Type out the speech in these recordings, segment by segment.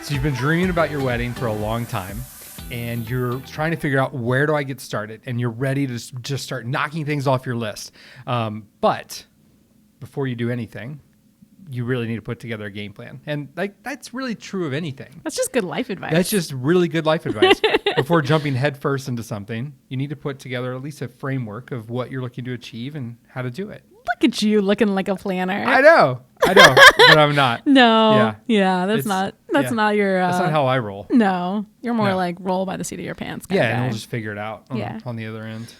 So you've been dreaming about your wedding for a long time, and you're trying to figure out, where do I get started? And you're ready to just start knocking things off your list. But before you do anything, you really need to put together a game plan. And that's really true of anything. That's just good life advice. That's just really good life advice. Before jumping headfirst into something, you need to put together at least a framework of what you're looking to achieve and how to do it. Look at you looking like a planner. I know, but I'm not. No. Yeah, that's not your... that's not how I roll. No. You're more like roll by the seat of your pants kind of guy. And we'll just figure it out on the other end.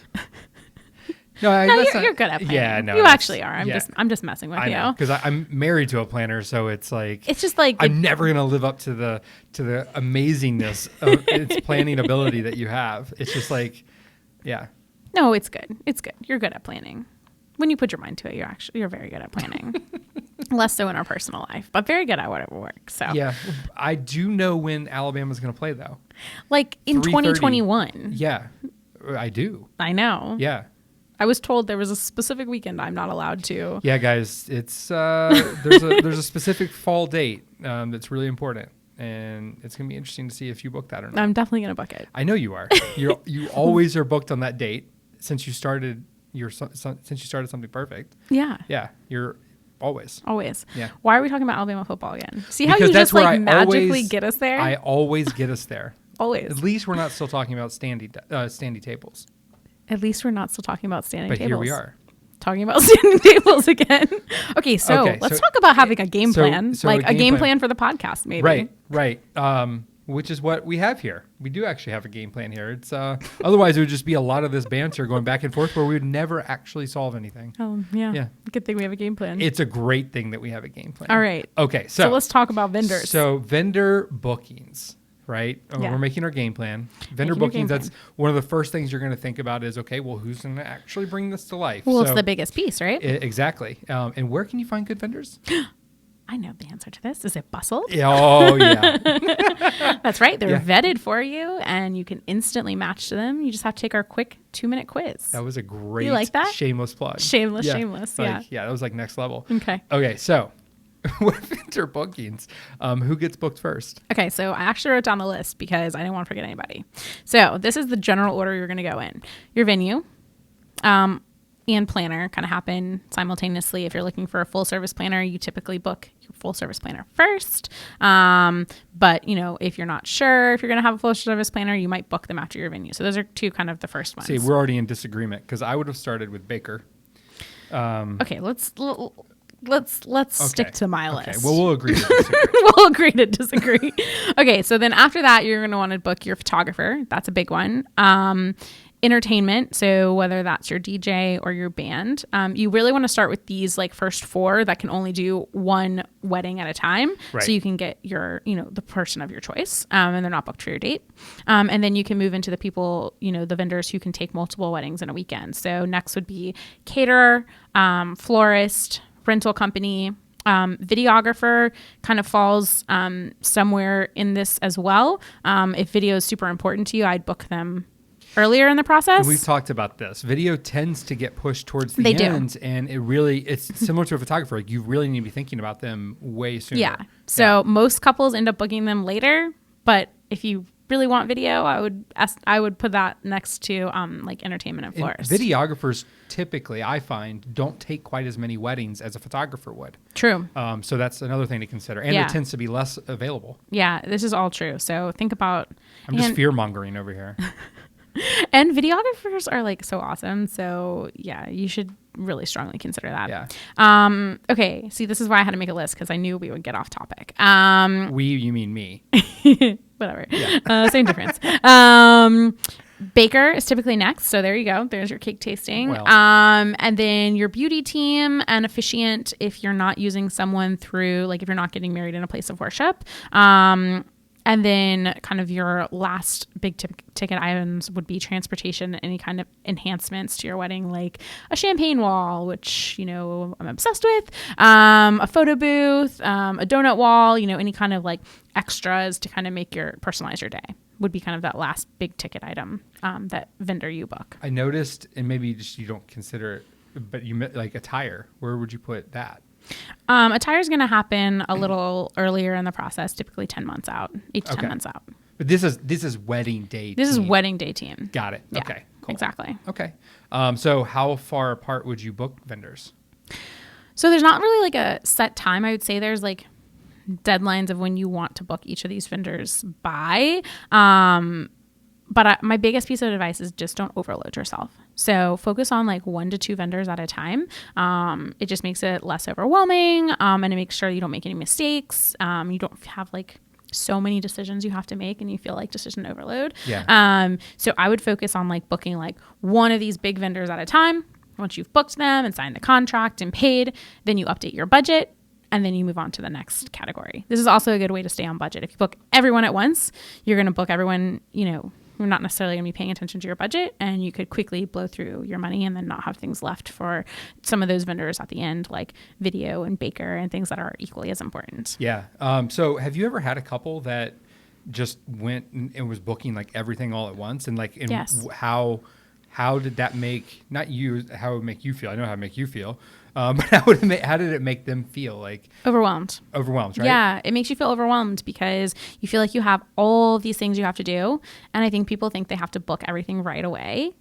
No, you're good at planning. Yeah, no. You actually are. I'm just messing with you. Because I'm married to a planner, so it's just like I'm never going to live up to the amazingness of its planning ability that you have. It's just No, it's good. It's good. You're good at planning. When you put your mind to it, you're very good at planning. Less so in our personal life, but very good at whatever works. So yeah, I do know when Alabama's going to play though. Like in 2021. Yeah, I do. I know. Yeah. I was told there was a specific weekend I'm not allowed to. Yeah, guys, it's there's a specific fall date that's really important, and it's gonna be interesting to see if you book that or not. I'm definitely gonna book it. I know you are. You always are booked on that date since you started something perfect. Yeah. Yeah, you're always. Yeah. Why are we talking about Alabama football again? See how because you just magically get us there? I always get us there. Always. At least we're not still talking about standing tables. At least we're not still talking about standing tables. But here we are. Talking about standing tables again. Okay, so let's talk about having a game plan. A game plan for the podcast, maybe. Right. Which is what we have here. We do actually have a game plan here. It's otherwise it would just be a lot of this banter going back and forth where we would never actually solve anything. Oh, yeah. Good thing we have a game plan. It's a great thing that we have a game plan. All right. Okay, so let's talk about vendors. So vendor bookings. Right? Yeah. We're making our game plan. Vendor bookings, that's one of the first things you're going to think about is, okay, well, who's going to actually bring this to life? Well, it's the biggest piece, right? Exactly. And where can you find good vendors? I know the answer to this. Is it Bustld? Oh, yeah. That's right. They're vetted for you, and you can instantly match to them. You just have to take our quick 2-minute quiz. That was a great you like that? Shameless plug. Shameless. Yeah, that was next level. Okay, so... with vendor bookings, who gets booked first? Okay, so I actually wrote down the list because I didn't want to forget anybody. So this is the general order you're going to go in. Your venue and planner kind of happen simultaneously. If you're looking for a full service planner, you typically book your full service planner first. But if you're not sure if you're going to have a full service planner, you might book them after your venue. So those are two kind of the first ones. See, we're already in disagreement because I would have started with Baker. Okay, let's stick to my list. Okay, well, we'll agree to disagree. We'll agree to disagree. Okay, so then after that, you're going to want to book your photographer. That's a big one. Entertainment, so whether that's your DJ or your band, you really want to start with these first 4 that can only do one wedding at a time. Right. So you can get your, the person of your choice, and they're not booked for your date. And then you can move into the people, the vendors who can take multiple weddings in a weekend. So next would be caterer, florist, rental company, videographer kind of falls somewhere in this as well. If video is super important to you, I'd book them earlier in the process. And we've talked about this. Video tends to get pushed towards the end, and it's similar to a photographer. You really need to be thinking about them way sooner. Yeah. So most couples end up booking them later, but if you really want video, I would put that next to entertainment and florist. Videographers typically, I find, don't take quite as many weddings as a photographer would. True. So that's another thing to consider. And it tends to be less available. Yeah, this is all true. So think about... I'm just fear-mongering over here. And videographers are so awesome. So yeah, you should really strongly consider that. Yeah. Okay. See, this is why I had to make a list because I knew we would get off topic. You mean me? Whatever. Yeah. Same difference. Baker is typically next. So there you go. There's your cake tasting. Well. And then your beauty team and officiant if you're not using someone through, if you're not getting married in a place of worship. And then kind of your last big ticket items would be transportation, any kind of enhancements to your wedding, like a champagne wall, which, I'm obsessed with, a photo booth, a donut wall, any kind of extras to kind of personalize your day would be kind of that last big ticket item that vendor you book. I noticed, and maybe just you don't consider it, but you attire. Where would you put that? Attire is going to happen a little earlier in the process, typically 10 months out, 8 to 10 months out. But this is wedding day. This is wedding day team. Got it. Yeah, okay. Cool. Exactly. Okay. So how far apart would you book vendors? So there's not really like a set time. I would say there's like deadlines of when you want to book each of these vendors by. But my biggest piece of advice is just don't overload yourself. So focus on like 1 to 2 vendors at a time. It just makes it less overwhelming, and it makes sure you don't make any mistakes. You don't have like so many decisions you have to make and you feel like decision overload. Yeah. So I would focus on like booking like one of these big vendors at a time. Once you've booked them and signed the contract and paid, then you update your budget and then you move on to the next category. This is also a good way to stay on budget. If you book everyone at once, you're going to book everyone, you're not necessarily going to be paying attention to your budget, and you could quickly blow through your money and then not have things left for some of those vendors at the end, like video and baker and things that are equally as important. Yeah. So have you ever had a couple that just went and was booking like everything all at once, and like, Yes. How did that make, not you, how it would make you feel? I know how it make you feel. But how did it make them feel? Like Overwhelmed, right? Yeah, it makes you feel overwhelmed because you feel like you have all these things you have to do. And I think people think they have to book everything right away,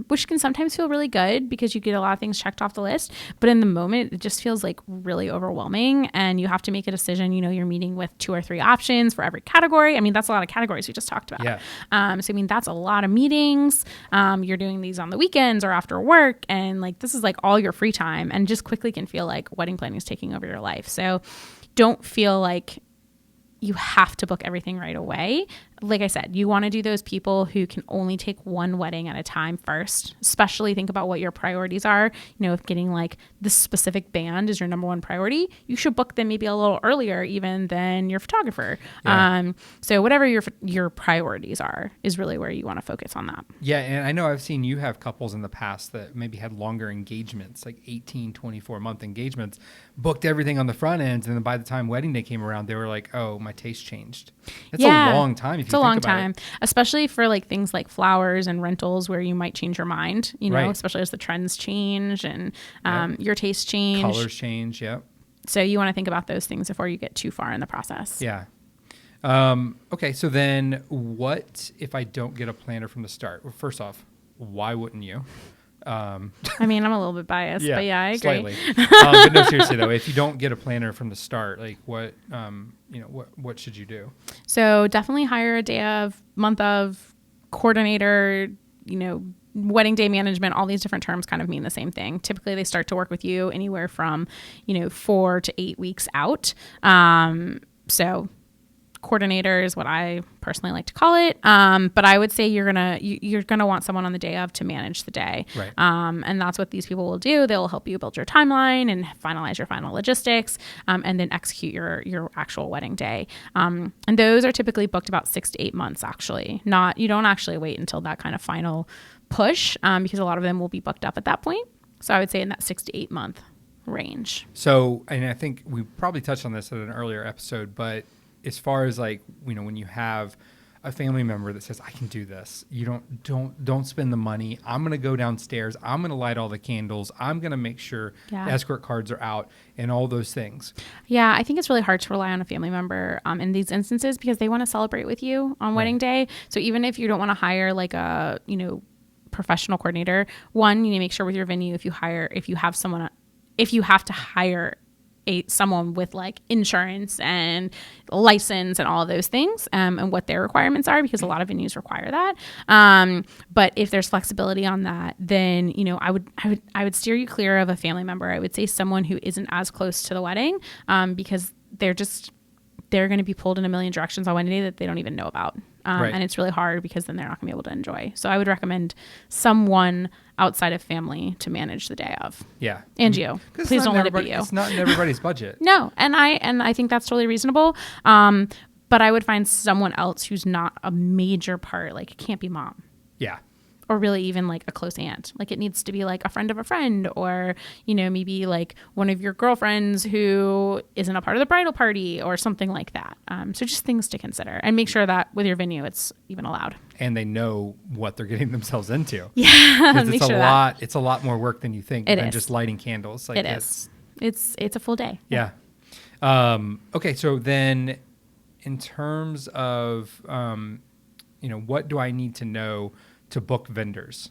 which can sometimes feel really good because you get a lot of things checked off the list. But in the moment, it just feels like really overwhelming. And you have to make a decision. You're meeting with 2 or 3 options for every category. I mean, that's a lot of categories we just talked about. Yeah. So, I mean, that's a lot of meetings. You're doing these on the weekends or after work. And like, this is like all your free time, and just quickly can feel like wedding planning is taking over your life. So don't feel like you have to book everything right away. Like I said, you want to do those people who can only take one wedding at a time first. Especially think about what your priorities are. If getting like this specific band is your number one priority, you should book them maybe a little earlier even than your photographer. Yeah. So whatever your priorities are is really where you want to focus on that. Yeah, and I know I've seen you have couples in the past that maybe had longer engagements, like 18, 24-month engagements, booked everything on the front end, and then by the time wedding day came around, they were like, oh, my taste changed. It's a long time. It's a long time, especially for like things like flowers and rentals where you might change your mind, right. Especially as the trends change and your tastes change. Colors change, yep. So you want to think about those things before you get too far in the process. Yeah. Okay, so then what if I don't get a planner from the start? Well, first off, why wouldn't you? I mean, I'm a little bit biased, but yeah, I agree. Slightly. But no, seriously though, if you don't get a planner from the start, like what should you do? So definitely hire a day of, month of, coordinator, wedding day management. All these different terms kind of mean the same thing. Typically they start to work with you anywhere from, 4 to 8 weeks out. So coordinator is what I personally like to call it. But I would say you're gonna want someone on the day of to manage the day. Right. And that's what these people will do. They'll help you build your timeline and finalize your final logistics, and then execute your actual wedding day. And those are typically booked about 6 to 8 months. Actually, you don't actually wait until that kind of final push, because a lot of them will be booked up at that point. So I would say in that 6 to 8 month range. So, and I think we probably touched on this in an earlier episode, but as far as like, when you have a family member that says, I can do this, you don't spend the money. I'm going to go downstairs. I'm going to light all the candles. I'm going to make sure the escort cards are out and all those things. Yeah. I think it's really hard to rely on a family member in these instances because they want to celebrate with you on wedding day. So even if you don't want to hire like a, professional coordinator, one, you need to make sure with your venue, if you have to hire someone with like insurance and license and all of those things, and what their requirements are, because a lot of venues require that. But if there's flexibility on that, then, I would steer you clear of a family member. I would say someone who isn't as close to the wedding, because they're going to be pulled in a million directions on wedding day that they don't even know about. Right. And it's really hard because then they're not gonna be able to enjoy. So I would recommend someone outside of family to manage the day of. Yeah. And you. Please don't let it be you. It's not in everybody's budget. No. And I think that's totally reasonable. But I would find someone else who's not a major part. Like, it can't be mom. Yeah. Or really even like a close aunt. Like, it needs to be like a friend of a friend, or, maybe like one of your girlfriends who isn't a part of the bridal party or something like that. So just things to consider, and make sure that with your venue, it's even allowed. And they know what they're getting themselves into. Yeah. It's a lot more work than you think than just lighting candles. Like, it is. it's a full day. Yeah. Okay. So then in terms of, what do I need to know to book vendors?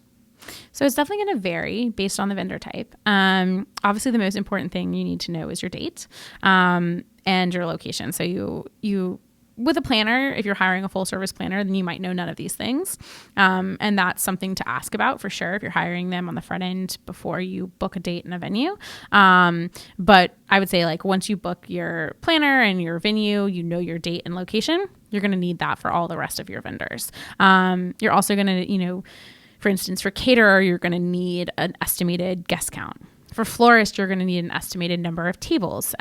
So it's definitely going to vary based on the vendor type. Obviously, the most important thing you need to know is your date and your location. So you with a planner, if you're hiring a full service planner, then you might know none of these things. And that's something to ask about for sure if you're hiring them on the front end before you book a date and a venue. But I would say like once you book your planner and your venue, you know your date and location, you're going to need that for all the rest of your vendors. You're also going to, for instance, for caterer, you're going to need an estimated guest count. For florist, you're going to need an estimated number of tables.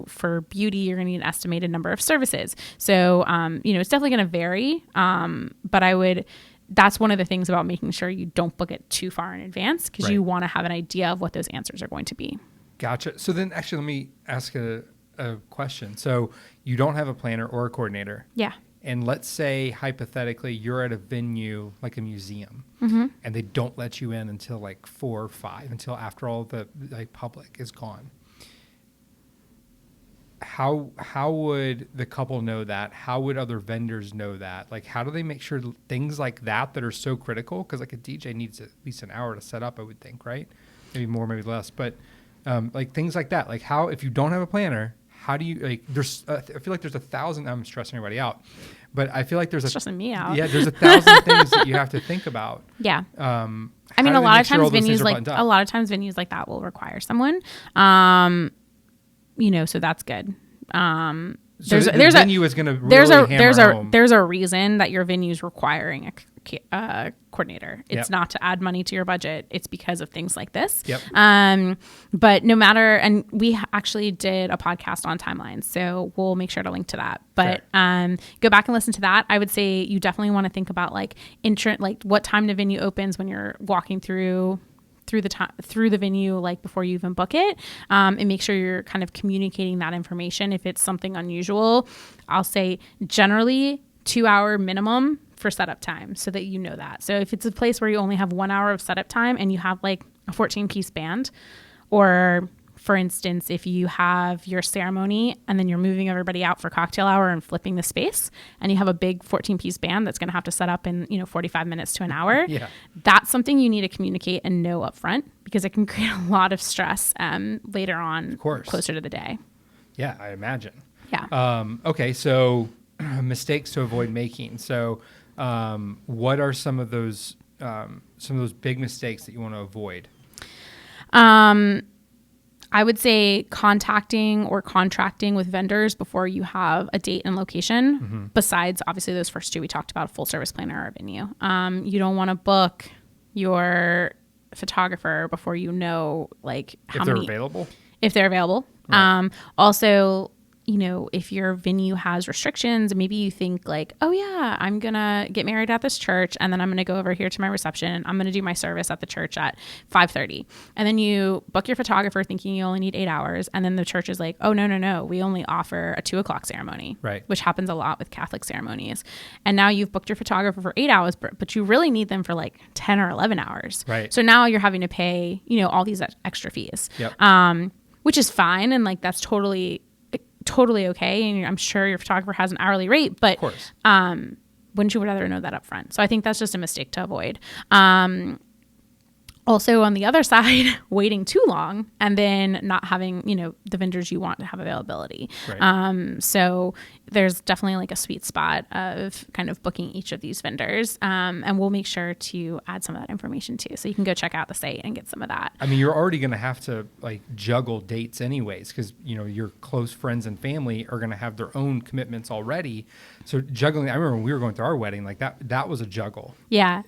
For beauty, you're going to need an estimated number of services. So, it's definitely going to vary. But that's one of the things about making sure you don't book it too far in advance because you want to have an idea of what those answers are going to be. Gotcha. So then actually let me ask a question. So you don't have a planner or a coordinator. Yeah. And let's say hypothetically you're at a venue like a museum and they don't let you in until like 4 or 5, until after all the public is gone. How would the couple know that? How would other vendors know that? Like, how do they make sure things like that are so critical? Because like a DJ needs at least an hour to set up, I would think, right? Maybe more, maybe less. But like things like that, like how, if you don't have a planner, how do you like? There's I feel like there's 1,000. I'm stressing everybody out, but I feel like there's stressing me out. Yeah, there's 1,000 things that you have to think about. Yeah. I mean, a lot of times venues like that will require someone. So that's good. There's a reason that your venue is requiring a coordinator. It's not to add money to your budget. It's because of things like this. Yep. But no matter, and we actually did a podcast on timelines, so we'll make sure to link to that. But go back and listen to that. I would say you definitely want to think about like what time the venue opens when you're walking through the venue, like before you even book it, and make sure you're kind of communicating that information. If it's something unusual, I'll say generally 2-hour minimum for setup time so that you know that. So if it's a place where you only have 1 hour of setup time and you have like a 14-piece band, or for instance, if you have your ceremony and then you're moving everybody out for cocktail hour and flipping the space and you have a big 14-piece band that's going to have to set up in 45 minutes to an hour, that's something you need to communicate and know up front because it can create a lot of stress later on, closer to the day. Yeah, I imagine. Yeah. Okay, so mistakes to avoid making. So what are some of those big mistakes that you want to avoid? I would say contacting or contracting with vendors before you have a date and location, besides obviously those first two we talked about, a full service planner or a venue. You don't want to book your photographer before you know like how many. If they're available. Right. Also, if your venue has restrictions, maybe you think like, oh yeah, I'm going to get married at this church and then I'm going to go over here to my reception. I'm going to do my service at the church at 5:30. And then you book your photographer thinking you only need 8 hours. And then the church is like, oh, no. We only offer a 2:00 ceremony, right? Which happens a lot with Catholic ceremonies. And now you've booked your photographer for 8 hours, but you really need them for like 10 or 11 hours. Right. So now you're having to pay, all these extra fees, which is fine. And like, that's totally okay, and I'm sure your photographer has an hourly rate, but wouldn't you rather know that up front? So I think that's just a mistake to avoid. Also, on the other side, waiting too long and then not having, the vendors you want to have availability. Right. So there's definitely like a sweet spot of kind of booking each of these vendors. And we'll make sure to add some of that information too. So you can go check out the site and get some of that. I mean, you're already going to have to like juggle dates anyways, because, your close friends and family are going to have their own commitments already. So juggling, I remember when we were going through our wedding, like that was a juggle. Yeah.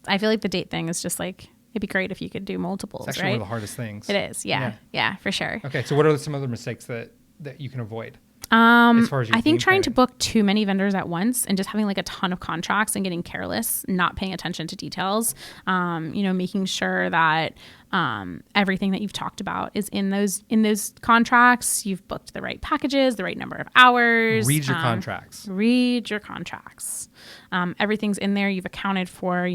I feel like the date thing is just like, it'd be great if you could do multiples, it's actually one of the hardest things. It is. Yeah, for sure. Okay. So what are some other mistakes that you can avoid? As far as I think trying to book too many vendors at once and just having like a ton of contracts and getting careless, not paying attention to details, making sure that everything that you've talked about is in those contracts. You've booked the right packages, the right number of hours. Read your contracts. Read your contracts. Everything's in there. You've accounted for,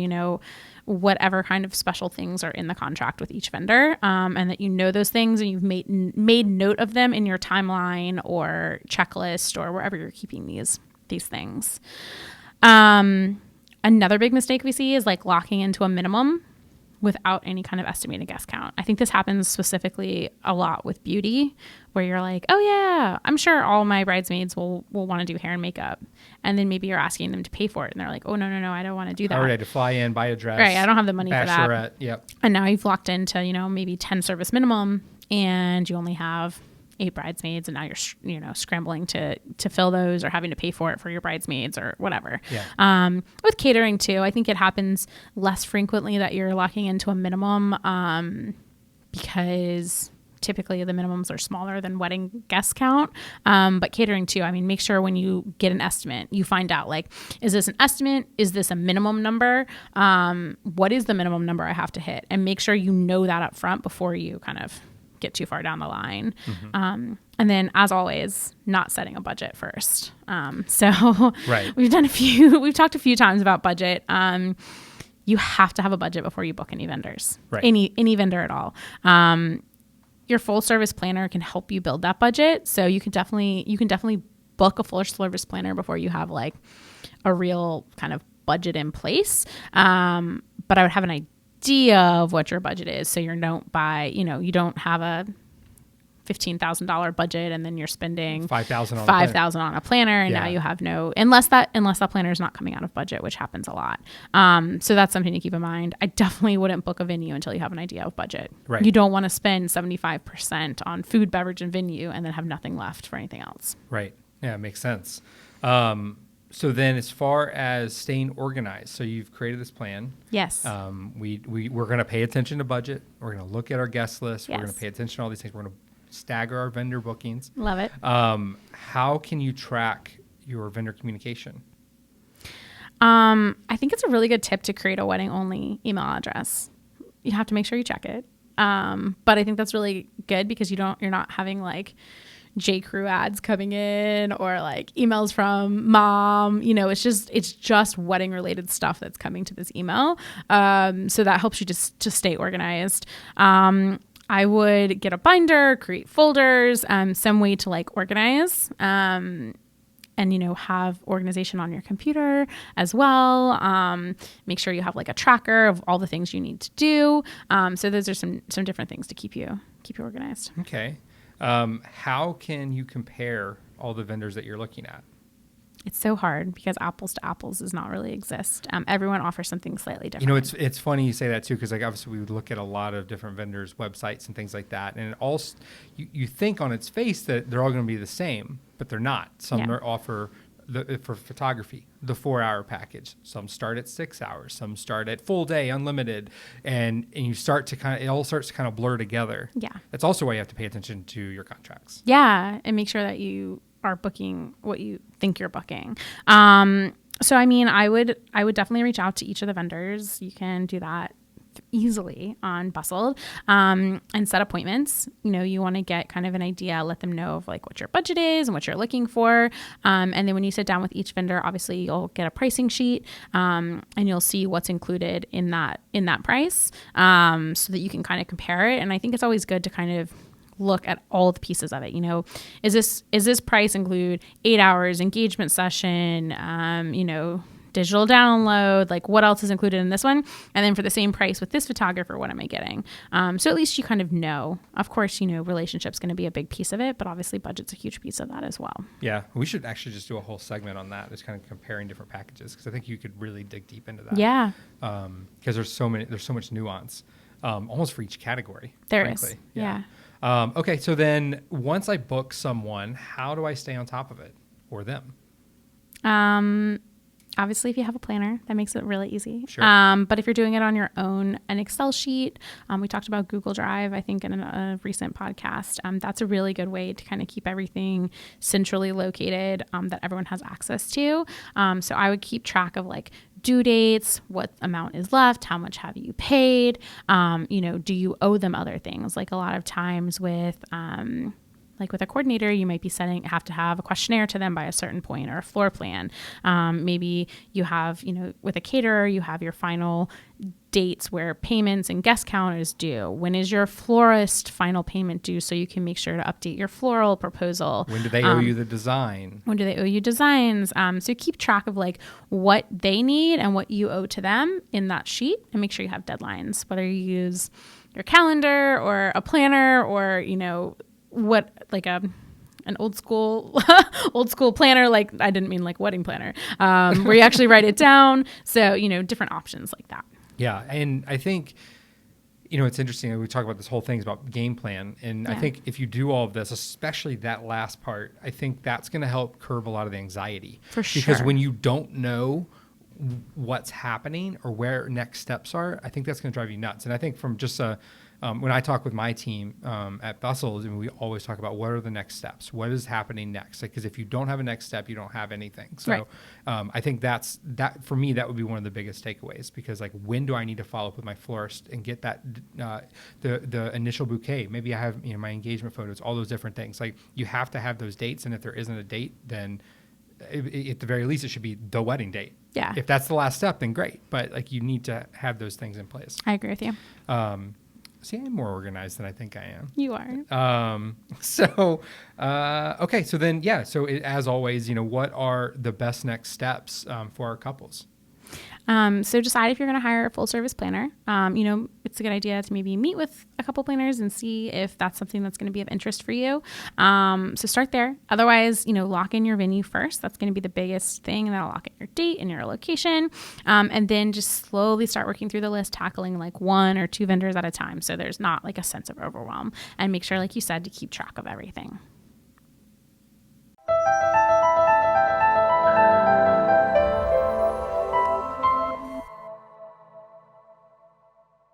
whatever kind of special things are in the contract with each vendor, and that you know those things and you've made note of them in your timeline or checklist or wherever you're keeping these things. Another big mistake we see is like locking into a minimum without any kind of estimated guest count. I think this happens specifically a lot with beauty, where you're like, oh yeah, I'm sure all my bridesmaids will want to do hair and makeup. And then maybe you're asking them to pay for it. And they're like, oh, no, I don't want to do that. I already had to fly in, buy a dress. Right, I don't have the money for that. Bachelorette, yep. And now you've locked into, maybe 10 service minimum, and you only have 8 bridesmaids, and now you're scrambling to fill those or having to pay for it for your bridesmaids or whatever. Yeah. With catering too, I think it happens less frequently that you're locking into a minimum, because typically the minimums are smaller than wedding guest count. But catering too, I mean, make sure when you get an estimate, you find out, like, is this an estimate? Is this a minimum number? What is the minimum number I have to hit? And make sure you know that up front before you kind of get too far down the line. Mm-hmm. And then, as always, not setting a budget first. Right. we've talked a few times about budget. You have to have a budget before you book any vendors, right. any vendor at all. Your full service planner can help you build that budget. So you can definitely book a full service planner before you have like a real kind of budget in place. But I would have an idea of what your budget is, so you don't have a $15,000 budget and then you're spending $5,000 on a planner, and now you have no, unless that planner is not coming out of budget, which happens a lot. So that's something to keep in mind. I definitely wouldn't book a venue until you have an idea of budget. Right. You don't want to spend 75% on food, beverage, and venue and then have nothing left for anything else. Right. Yeah, it makes sense. So then, as far as staying organized, so you've created this plan. Yes. We're going to pay attention to budget. We're going to look at our guest list. Yes. We're going to pay attention to all these things. We're going to stagger our vendor bookings. Love it. How can you track your vendor communication? I think it's a really good tip to create a wedding only email address. You have to make sure you check it. But I think that's really good because you're not having like J.Crew ads coming in or like emails from mom. It's just wedding related stuff that's coming to this email. So that helps you just to stay organized. I would get a binder, create folders, some way to like organize, and have organization on your computer as well. Make sure you have like a tracker of all the things you need to do. So those are some different things to keep you organized. Okay. How can you compare all the vendors that you're looking at? It's so hard because apples to apples does not really exist. Everyone offers something slightly different. It's funny you say that too, because like obviously we would look at a lot of different vendors' websites and things like that, and you think on its face that they're all going to be the same, but they're not. Some offer for photography the 4-hour package. Some start at 6 hours. Some start at full day unlimited, and you start to it all starts to kind of blur together. Yeah, that's also why you have to pay attention to your contracts. Yeah, and make sure that you are booking what you think you're booking. So I mean, I would definitely reach out to each of the vendors. You can do that easily on Bustld, and set appointments. You want to get kind of an idea, let them know of like what your budget is and what you're looking for. And then when you sit down with each vendor, obviously you'll get a pricing sheet, and you'll see what's included in that price, so that you can kind of compare it. And I think it's always good to kind of look at all the pieces of it. Is this price include 8 hours engagement session, digital download, like what else is included in this one? And then for the same price with this photographer, what am I getting? So at least you kind of know. Of course, relationship's going to be a big piece of it, but obviously budget's a huge piece of that as well. Yeah, we should actually just do a whole segment on that, just kind of comparing different packages, because I think you could really dig deep into that. Yeah. Because there's so much nuance, almost for each category. There frankly. is. Yeah. Okay, so then once I book someone, how do I stay on top of it or them? Obviously, if you have a planner, that makes it really easy. Sure. But if you're doing it on your own, an Excel sheet, we talked about Google Drive, I think, in a recent podcast. That's a really good way to kind of keep everything centrally located, that everyone has access to. So I would keep track of like due dates, what amount is left, how much have you paid, do you owe them other things? Like a lot of times with a coordinator, you might be have to have a questionnaire to them by a certain point, or a floor plan. Maybe you have, with a caterer, you have your final dates where payments and guest count is due. When is your florist final payment due, so you can make sure to update your floral proposal? When do they owe you the design? When do they owe you designs? So keep track of like what they need and what you owe to them in that sheet, and make sure you have deadlines, whether you use your calendar or a planner, or, you know, what, like an old school planner. Like, I didn't mean like wedding planner, where you actually write it down. So, you know, different options like that. Yeah. And I think, you know, it's interesting. We talk about this whole thing about game plan. And I think if you do all of this, especially that last part, I think that's going to help curb a lot of the anxiety. For sure. Because when you don't know what's happening or where next steps are, I think that's going to drive you nuts. And I think from just when I talk with my team at Bustld, and we always talk about what are the next steps, what is happening next, because if you don't have a next step, you don't have anything. So right. I think that for me, that would be one of the biggest takeaways, because like, when do I need to follow up with my florist and get that the initial bouquet? Maybe I have, you know, my engagement photos, all those different things. Like, you have to have those dates, and if there isn't a date, then at the very least, it should be the wedding date. Yeah. If that's the last step, then great. But like, you need to have those things in place. I agree with you. See, I'm more organized than I think I am. You are. Okay. So then, yeah. So as always, you know, what are the best next steps for our couples? So decide if you're going to hire a full service planner. You know, it's a good idea to maybe meet with a couple planners and see if that's something that's going to be of interest for you. So start there. Otherwise, you know, lock in your venue first. That's going to be the biggest thing. That'll lock in your date and your location. And then just slowly start working through the list, tackling like 1 or 2 vendors at a time. So there's not like a sense of overwhelm, and make sure, like you said, to keep track of everything.